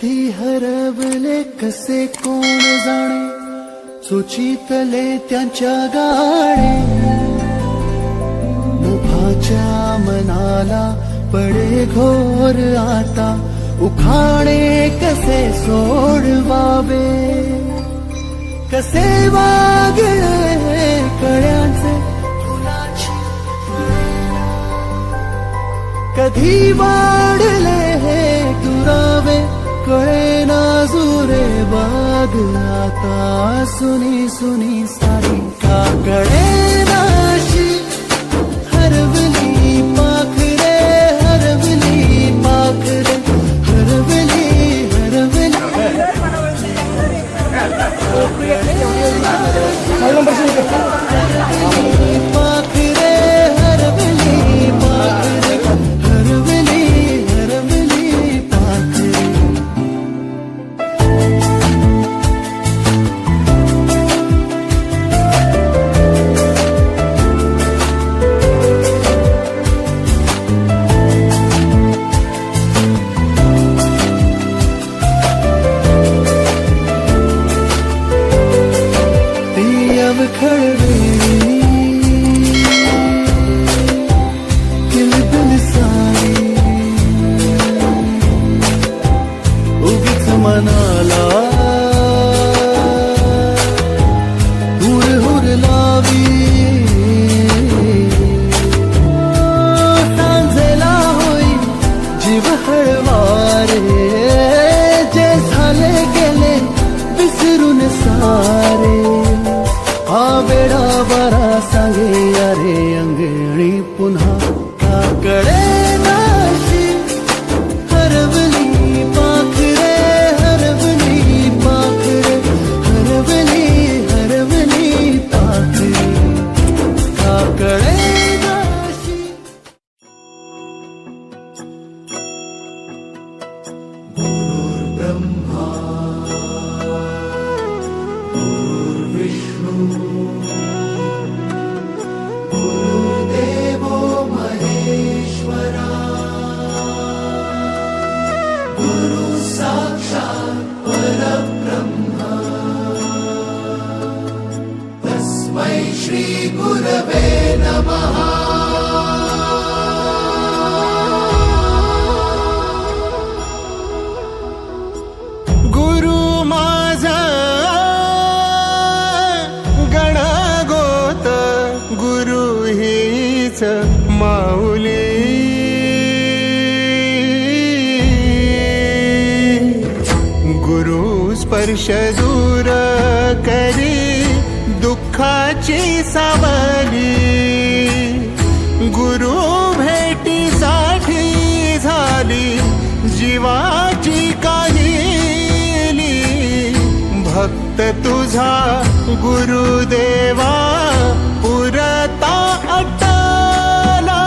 कधी हरवले कसे कोण जाणे, सुचितले त्यांच्या गाणे. मुभाच्या मनाला पडे घोर आता, उखाणे कसे सोडवावे, कसे वागले कळ्यांचे फुलाची वेला. कधी वाढले हे दुरावे, कळे ना जुरे बाग आता. सुनी सुनी सारी का कळे नाशी, हरवली पाखरे हरवली पाखरे हरवली हरवली. पाखरे हरवली पाखरे हरवली हरवली पाखरे. खळवेळी किलबिल सारी, उगीच मनाला हुर हुर लावी. सांजेला होई जीव हळवारे, जे झाले गेले विसरून सारे. हा वेडा बरा सांगे अरे अंगणी पुन्हा का कळे नाशी, हरवली पाखरे हरवली पाखरे हरवली हरवली पाखरे का कळे नाशी. गुरुर्ब्रह्मा गुरुर्विष्णू गुरुदेवो महेश्वरा, गुरु साक्षात् परब्रह्म, तस्मै श्री गुरवे नमः. गुरु माझा गणगोत, गुरु हीच माऊली. गुरु स्पर्श दूर करी दुःखाची सावली. गुरु भेटीसाठी झाली जीवाची काहिली. भक्त तुझा गुरुदेवा पुरता अट्टला,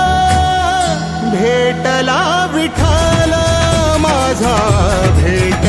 भेटला विठ्ठल माझा भेट